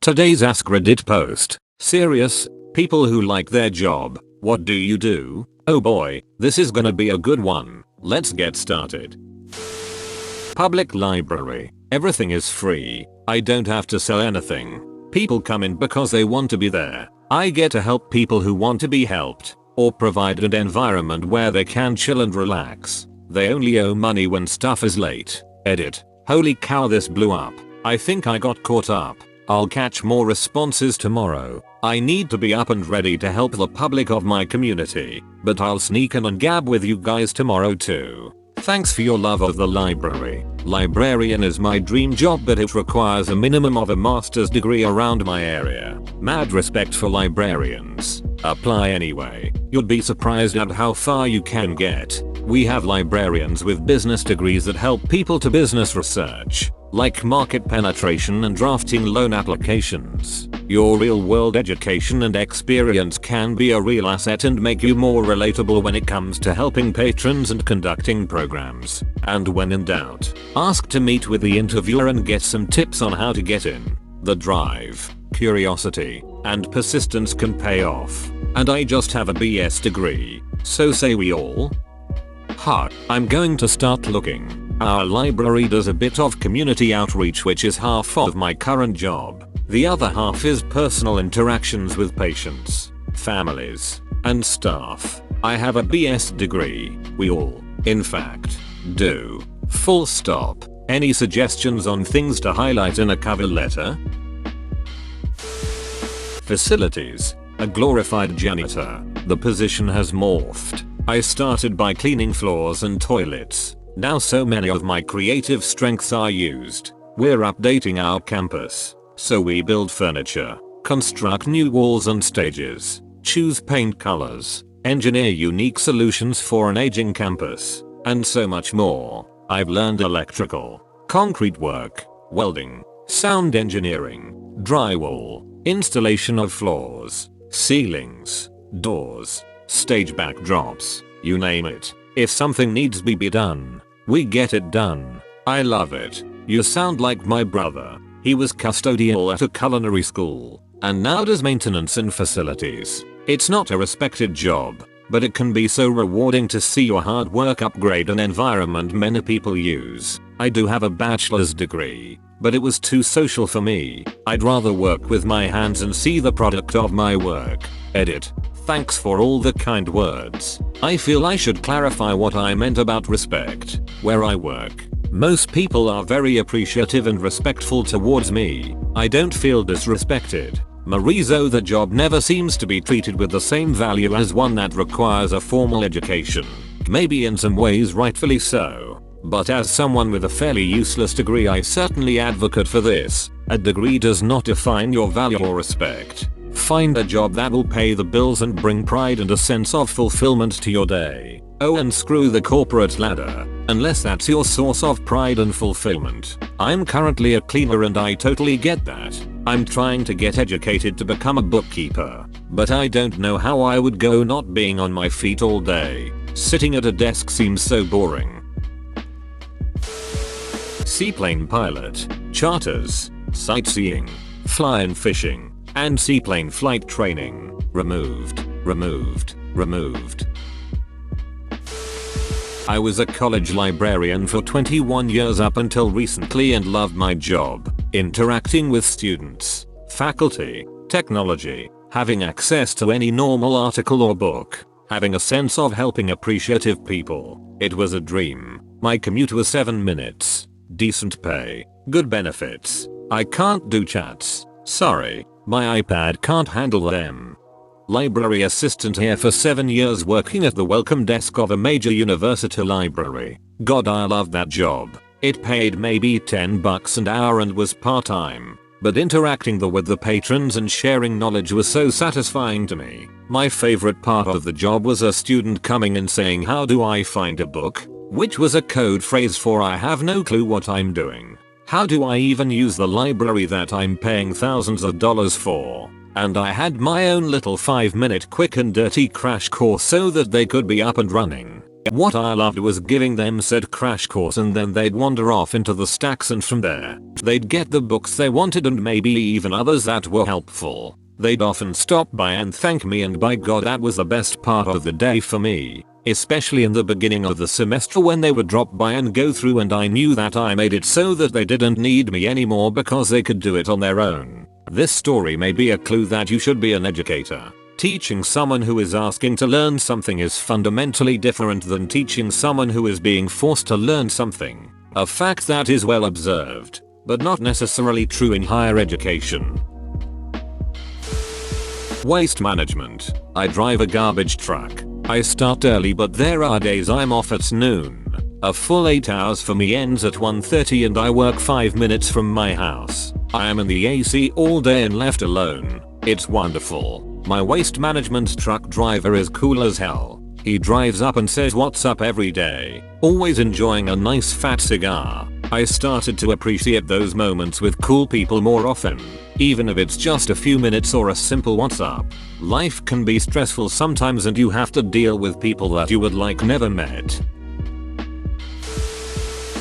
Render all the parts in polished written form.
Today's AskReddit post. Serious, people who like their job, what do you do? Oh boy, this is gonna be a good one. Let's get started. Public library. Everything is free. I don't have to sell anything. People come in because they want to be there. I get to help people who want to be helped, or provide an environment where they can chill and relax. They only owe money when stuff is late. Edit. Holy cow, this blew up. I think I got caught up. I'll catch more responses tomorrow. I need to be up and ready to help the public of my community, but I'll sneak in and gab with you guys tomorrow too. Thanks for your love of the library. Librarian is my dream job, but it requires a minimum of a master's degree around my area. Mad respect for librarians. Apply anyway. You'd be surprised at how far you can get. We have librarians with business degrees that help people to business research, like market penetration and drafting loan applications. Your real-world education and experience can be a real asset and make you more relatable when it comes to helping patrons and conducting programs. And when in doubt, ask to meet with the interviewer and get some tips on how to get in. The drive, curiosity, and persistence can pay off. And I just have a BS degree, so say we all. I'm going to start looking. Our library does a bit of community outreach, which is half of my current job. The other half is personal interactions with patients, families, and staff. I have a BS degree. We all, in fact, do. Full stop. Any suggestions on things to highlight in a cover letter? Facilities. A glorified janitor. The position has morphed. I started by cleaning floors and toilets. Now so many of my creative strengths are used. We're updating our campus. So we build furniture, construct new walls and stages, choose paint colors, engineer unique solutions for an aging campus, and so much more. I've learned electrical, concrete work, welding, sound engineering, drywall, installation of floors, ceilings, doors, stage backdrops, you name it. If something needs to be done, we get it done. I love it. You sound like my brother. He was custodial at a culinary school, and now does maintenance in facilities. It's not a respected job, but it can be so rewarding to see your hard work upgrade an environment many people use. I do have a bachelor's degree, but it was too social for me. I'd rather work with my hands and see the product of my work. Edit. Thanks for all the kind words. I feel I should clarify what I meant about respect. Where I work, most people are very appreciative and respectful towards me. I don't feel disrespected. Marizo, the job never seems to be treated with the same value as one that requires a formal education. Maybe in some ways rightfully so. But as someone with a fairly useless degree, I certainly advocate for this. A degree does not define your value or respect. Find a job that will pay the bills and bring pride and a sense of fulfillment to your day. Oh, and screw the corporate ladder, unless that's your source of pride and fulfillment. I'm currently a cleaner and I totally get that. I'm trying to get educated to become a bookkeeper, but I don't know how I would go not being on my feet all day. Sitting at a desk seems so boring. Seaplane pilot, charters, sightseeing, fly-in fishing, and seaplane flight training. Removed. I was a college librarian for 21 years up until recently and loved my job, interacting with students, faculty, technology, having access to any normal article or book, having a sense of helping appreciative people. It was a dream. My commute was 7 minutes, decent pay, good benefits. I can't do chats. Sorry, my iPad can't handle them. Library assistant here for 7 years working at the welcome desk of a major university library. God, I loved that job. It paid maybe $10 an hour and was part-time. But interacting with the patrons and sharing knowledge was so satisfying to me. My favorite part of the job was a student coming and saying, "How do I find a book?" Which was a code phrase for "I have no clue what I'm doing. How do I even use the library that I'm paying thousands of dollars for?" And I had my own little 5-minute quick and dirty crash course so that they could be up and running. What I loved was giving them said crash course, and then they'd wander off into the stacks, and from there, they'd get the books they wanted and maybe even others that were helpful. They'd often stop by and thank me, and by God, that was the best part of the day for me. Especially in the beginning of the semester when they would drop by and go through, and I knew that I made it so that they didn't need me anymore because they could do it on their own. This story may be a clue that you should be an educator. Teaching someone who is asking to learn something is fundamentally different than teaching someone who is being forced to learn something. A fact that is well observed, but not necessarily true in higher education. Waste management. I drive a garbage truck. I start early, but there are days I'm off at noon. A full 8 hours for me ends at 1:30 and I work 5 minutes from my house. I am in the AC all day and left alone. It's wonderful. My waste management truck driver is cool as hell. He drives up and says what's up every day, always enjoying a nice fat cigar. I started to appreciate those moments with cool people more often, even if it's just a few minutes or a simple what's up. Life can be stressful sometimes and you have to deal with people that you would like never met.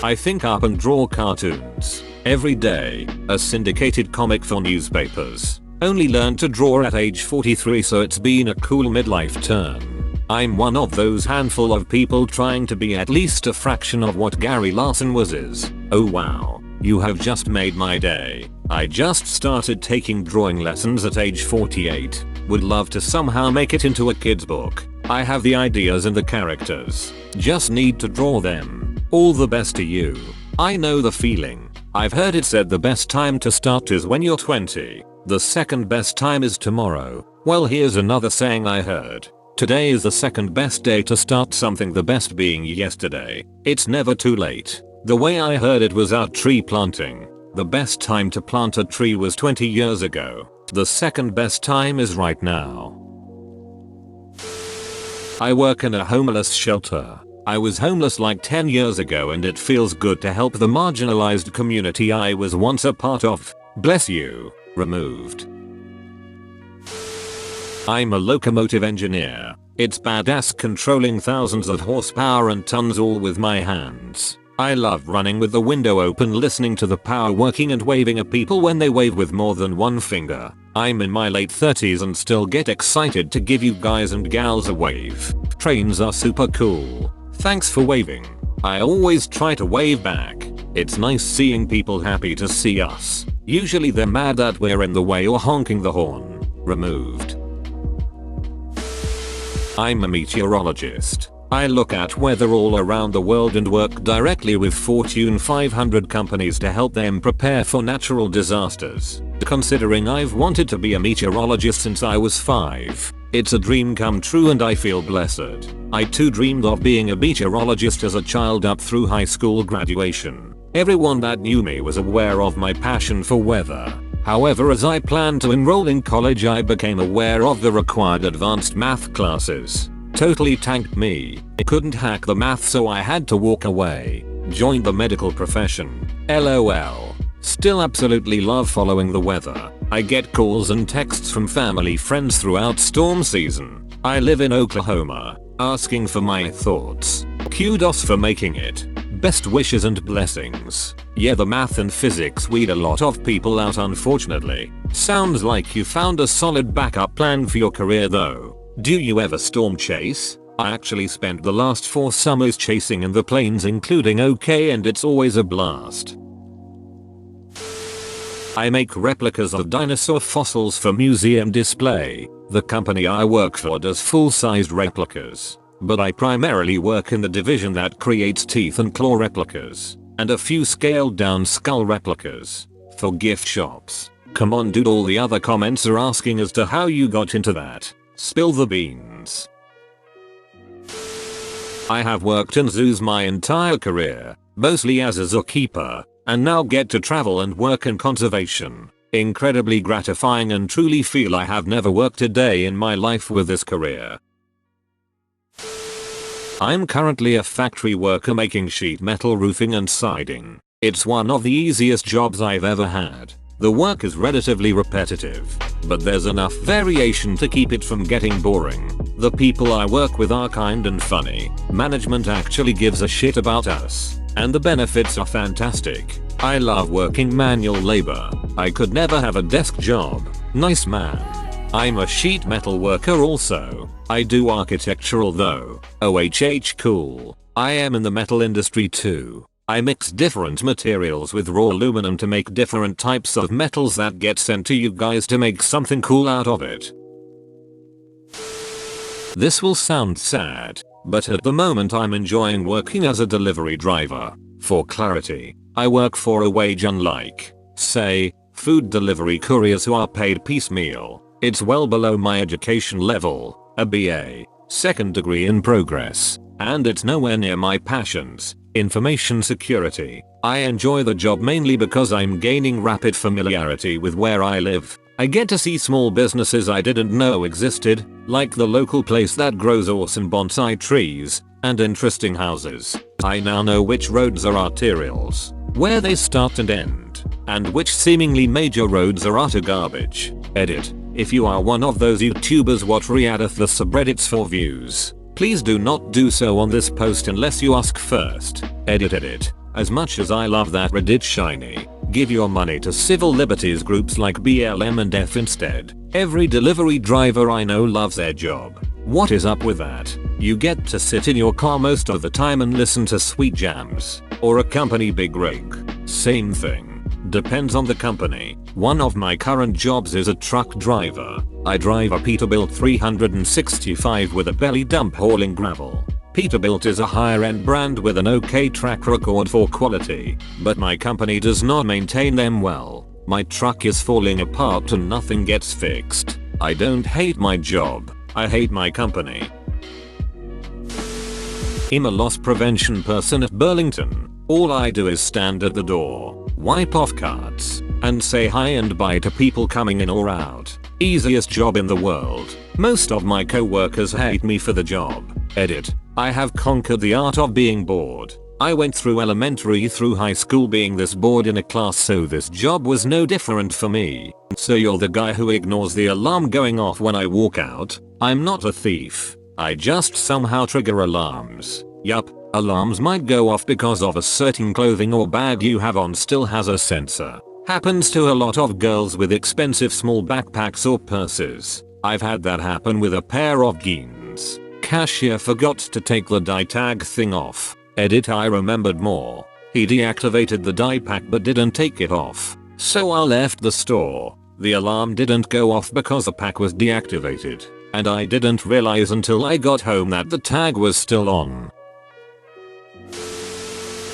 I think up and draw cartoons every day, a syndicated comic for newspapers. Only learned to draw at age 43, so it's been a cool midlife turn. I'm one of those handful of people trying to be at least a fraction of what Gary Larson is. Oh wow, you have just made my day. I just started taking drawing lessons at age 48. Would love to somehow make it into a kid's book. I have the ideas and the characters. Just need to draw them. All the best to you. I know the feeling. I've heard it said the best time to start is when you're 20. The second best time is tomorrow. Well, here's another saying I heard. Today is the second best day to start something, the best being yesterday. It's never too late. The way I heard it was out tree planting. The best time to plant a tree was 20 years ago. The second best time is right now. I work in a homeless shelter. I was homeless like 10 years ago and it feels good to help the marginalized community I was once a part of. Bless you. Removed. I'm a locomotive engineer. It's badass controlling thousands of horsepower and tons all with my hands. I love running with the window open, listening to the power working and waving at people when they wave with more than one finger. I'm in my late 30s and still get excited to give you guys and gals a wave. Trains are super cool. Thanks for waving. I always try to wave back. It's nice seeing people happy to see us. Usually they're mad that we're in the way or honking the horn. Removed. I'm a meteorologist. I look at weather all around the world and work directly with Fortune 500 companies to help them prepare for natural disasters. Considering I've wanted to be a meteorologist since I was 5, it's a dream come true and I feel blessed. I too dreamed of being a meteorologist as a child up through high school graduation. Everyone that knew me was aware of my passion for weather. However, as I planned to enroll in college, I became aware of the required advanced math classes. Totally tanked me. I couldn't hack the math, so I had to walk away. Joined the medical profession. LOL. Still absolutely love following the weather. I get calls and texts from family friends throughout storm season. I live in Oklahoma. Asking for my thoughts. Kudos for making it. Best wishes and blessings. Yeah, the math and physics weed a lot of people out, unfortunately. Sounds like you found a solid backup plan for your career though. Do you ever storm chase? I actually spent the last 4 summers chasing in the plains, including OK, and it's always a blast. I make replicas of dinosaur fossils for museum display. The company I work for does full-sized replicas. But I primarily work in the division that creates teeth and claw replicas, and a few scaled down skull replicas, for gift shops. Come on dude, all the other comments are asking as to how you got into that. Spill the beans. I have worked in zoos my entire career, mostly as a zookeeper, and now get to travel and work in conservation. Incredibly gratifying and truly feel I have never worked a day in my life with this career. I'm currently a factory worker making sheet metal roofing and siding. It's one of the easiest jobs I've ever had. The work is relatively repetitive, but there's enough variation to keep it from getting boring. The people I work with are kind and funny. Management actually gives a shit about us, and the benefits are fantastic. I love working manual labor. I could never have a desk job. Nice man. I'm a sheet metal worker also. I do architectural though. OHH cool. I am in the metal industry too. I mix different materials with raw aluminum to make different types of metals that get sent to you guys to make something cool out of it. This will sound sad, but at the moment I'm enjoying working as a delivery driver. For clarity, I work for a wage unlike, say, food delivery couriers who are paid piecemeal. It's well below my education level, a BA, second degree in progress, and it's nowhere near my passions. Information security. I enjoy the job mainly because I'm gaining rapid familiarity with where I live. I get to see small businesses I didn't know existed, like the local place that grows awesome bonsai trees and interesting houses. I now know which roads are arterials, where they start and end, and which seemingly major roads are utter garbage. Edit. If you are one of those YouTubers what readdeth the subreddits for views, please do not do so on this post unless you ask first. Edit. As much as I love that Reddit shiny, give your money to civil liberties groups like BLM and F instead. Every delivery driver I know loves their job. What is up with that? You get to sit in your car most of the time and listen to sweet jams, or a company big rig. Same thing. Depends on the company. One of my current jobs is a truck driver. I drive a Peterbilt 365 with a belly dump hauling gravel. Peterbilt is a higher end brand with an okay track record for quality, but my company does not maintain them well. My truck is falling apart and nothing gets fixed. I don't hate my job, I hate my company. I'm a loss prevention person at Burlington. All I do is stand at the door, wipe off carts, and say hi and bye to people coming in or out. Easiest job in the world. Most of my co-workers hate me for the job. Edit. I have conquered the art of being bored. I went through elementary through high school being this bored in a class, so this job was no different for me. So you're the guy who ignores the alarm going off when I walk out? I'm not a thief. I just somehow trigger alarms. Yup. Alarms might go off because of a certain clothing or bag you have on still has a sensor. Happens to a lot of girls with expensive small backpacks or purses. I've had that happen with a pair of jeans. Cashier forgot to take the dye tag thing off. Edit. I remembered more. He deactivated the dye pack but didn't take it off. So I left the store. The alarm didn't go off because the pack was deactivated. And I didn't realize until I got home that the tag was still on.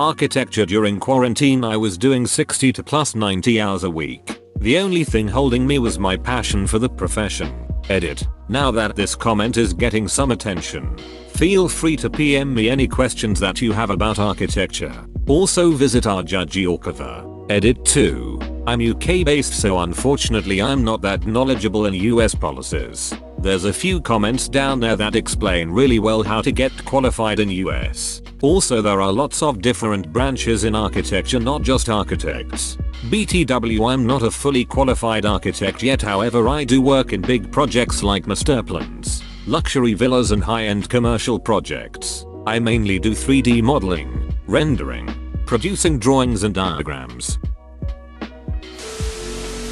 Architecture. During quarantine I was doing 60 to plus 90 hours a week. The only thing holding me was my passion for the profession. Edit. Now that this comment is getting some attention, feel free to PM me any questions that you have about architecture. Also visit our Judge Yorkova. Edit 2. I'm UK based, so unfortunately I'm not that knowledgeable in US policies. There's a few comments down there that explain really well how to get qualified in US. Also there are lots of different branches in architecture, not just architects. BTW, I'm not a fully qualified architect yet, however I do work in big projects like master plans, luxury villas and high-end commercial projects. I mainly do 3D modeling, rendering, producing drawings and diagrams.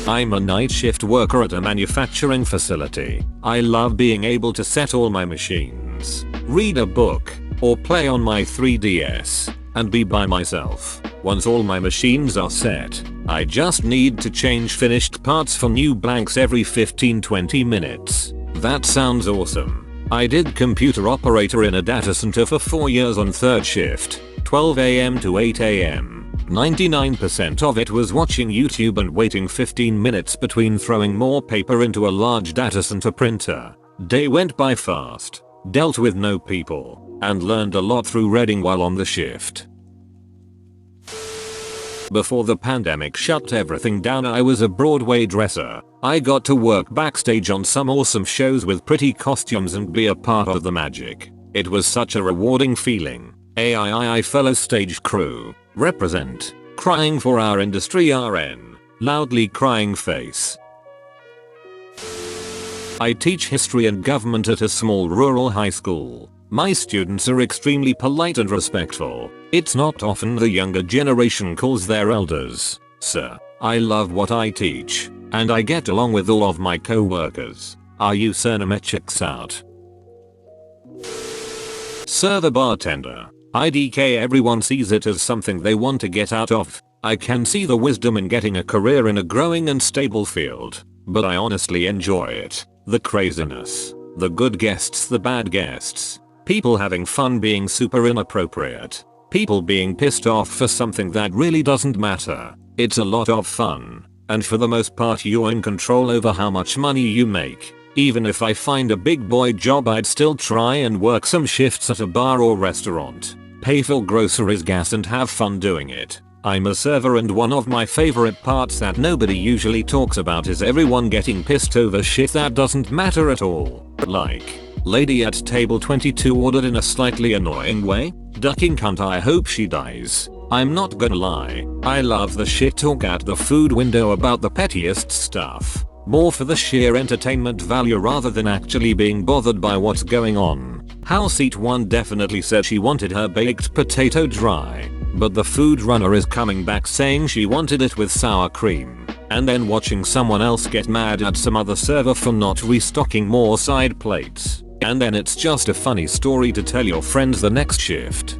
I'm a night shift worker at a manufacturing facility. I love being able to set all my machines, read a book, or play on my 3DS, and be by myself. Once all my machines are set, I just need to change finished parts for new blanks every 15-20 minutes. That sounds awesome. I did computer operator in a data center for 4 years on third shift, 12 AM to 8 AM. 99% of it was watching YouTube and waiting 15 minutes between throwing more paper into a large data center printer. Day went by fast, dealt with no people, and learned a lot through reading while on the shift. Before the pandemic shut everything down, I was a Broadway dresser. I got to work backstage on some awesome shows with pretty costumes and be a part of the magic. It was such a rewarding feeling. AII fellow stage crew. Represent. Crying for our industry RN. Loudly crying face. I teach history and government at a small rural high school. My students are extremely polite and respectful. It's not often the younger generation calls their elders sir. I love what I teach, and I get along with all of my co-workers. Are you surname checks out? Server bartender. IDK, everyone sees it as something they want to get out of. I can see the wisdom in getting a career in a growing and stable field, but I honestly enjoy it. The craziness. The good guests, the bad guests. People having fun being super inappropriate. People being pissed off for something that really doesn't matter. It's a lot of fun. And for the most part you're in control over how much money you make. Even if I find a big boy job, I'd still try and work some shifts at a bar or restaurant. Pay for groceries, gas, and have fun doing it. I'm a server, and one of my favorite parts that nobody usually talks about is everyone getting pissed over shit that doesn't matter at all. Like, lady at table 22 ordered in a slightly annoying way. Ducking cunt, I hope she dies. I'm not gonna lie, I love the shit talk at the food window about the pettiest stuff. More for the sheer entertainment value rather than actually being bothered by what's going on. House Eat 1 definitely said she wanted her baked potato dry, but the food runner is coming back saying she wanted it with sour cream, and then watching someone else get mad at some other server for not restocking more side plates, and then it's just a funny story to tell your friends the next shift.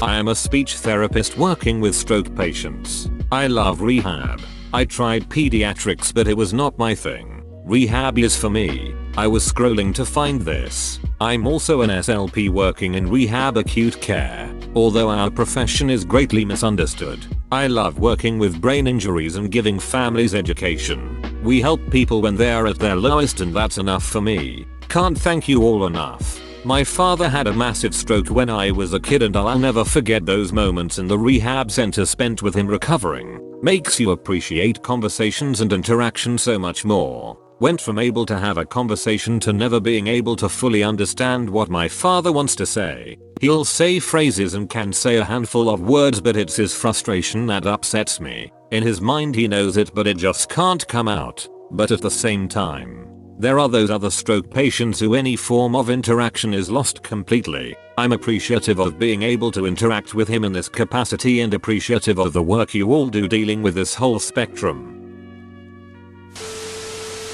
I am a speech therapist working with stroke patients. I love rehab. I tried pediatrics but it was not my thing. Rehab is for me. I was scrolling to find this. I'm also an SLP working in rehab acute care. Although our profession is greatly misunderstood, I love working with brain injuries and giving families education. We help people when they are at their lowest, and that's enough for me. Can't thank you all enough. My father had a massive stroke when I was a kid, and I'll never forget those moments in the rehab center spent with him recovering. Makes you appreciate conversations and interaction so much more. Went from able to have a conversation to never being able to fully understand what my father wants to say. He'll say phrases and can say a handful of words, but it's his frustration that upsets me. In his mind he knows it, but it just can't come out. But at the same time, there are those other stroke patients who any form of interaction is lost completely. I'm appreciative of being able to interact with him in this capacity and appreciative of the work you all do dealing with this whole spectrum.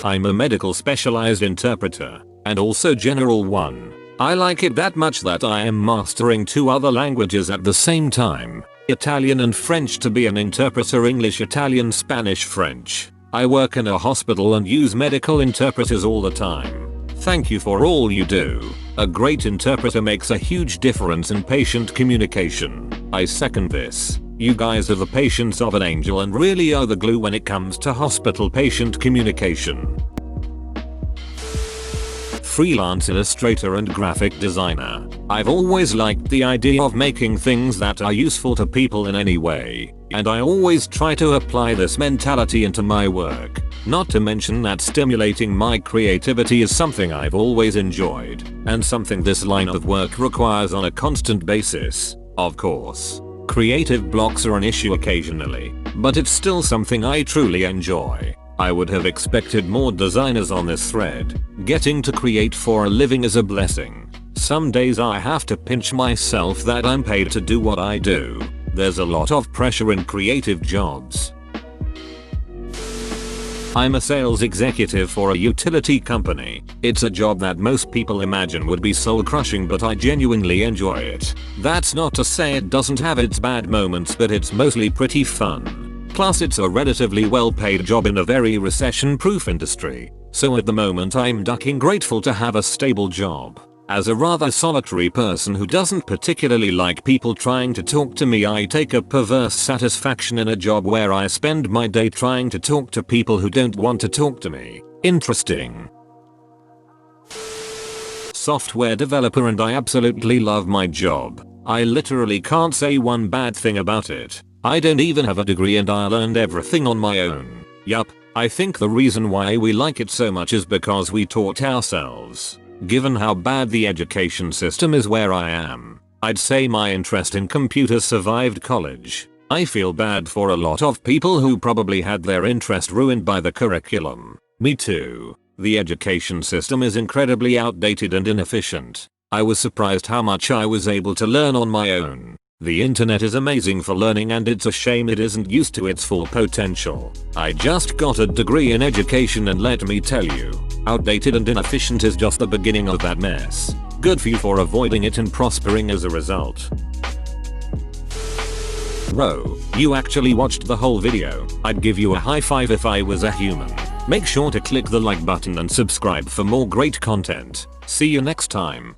I'm a medical specialized interpreter, and also general one. I like it that much that I am mastering 2 other languages at the same time. Italian and French to be an interpreter, English, Italian, Spanish, French. I work in a hospital and use medical interpreters all the time. Thank you for all you do. A great interpreter makes a huge difference in patient communication. I second this. You guys are the patients of an angel and really are the glue when it comes to hospital patient communication. Freelance illustrator and graphic designer. I've always liked the idea of making things that are useful to people in any way, and I always try to apply this mentality into my work. Not to mention that stimulating my creativity is something I've always enjoyed, and something this line of work requires on a constant basis. Of course, creative blocks are an issue occasionally, but it's still something I truly enjoy. I would have expected more designers on this thread. Getting to create for a living is a blessing. Some days I have to pinch myself that I'm paid to do what I do. There's a lot of pressure in creative jobs. I'm a sales executive for a utility company. It's a job that most people imagine would be soul crushing, but I genuinely enjoy it. That's not to say it doesn't have its bad moments, but it's mostly pretty fun. Plus it's a relatively well paid job in a very recession proof industry. So at the moment I'm ducking, grateful to have a stable job. As a rather solitary person who doesn't particularly like people trying to talk to me, I take a perverse satisfaction in a job where I spend my day trying to talk to people who don't want to talk to me. Interesting. Software developer, and I absolutely love my job. I literally can't say one bad thing about it. I don't even have a degree and I learned everything on my own. Yup, I think the reason why we like it so much is because we taught ourselves. Given how bad the education system is where I am, I'd say my interest in computers survived college. I feel bad for a lot of people who probably had their interest ruined by the curriculum. Me too. The education system is incredibly outdated and inefficient. I was surprised how much I was able to learn on my own. The internet is amazing for learning and it's a shame it isn't used to its full potential. I just got a degree in education and let me tell you, outdated and inefficient is just the beginning of that mess. Good for you for avoiding it and prospering as a result. Bro, you actually watched the whole video. I'd give you a high five if I was a human. Make sure to click the like button and subscribe for more great content. See you next time.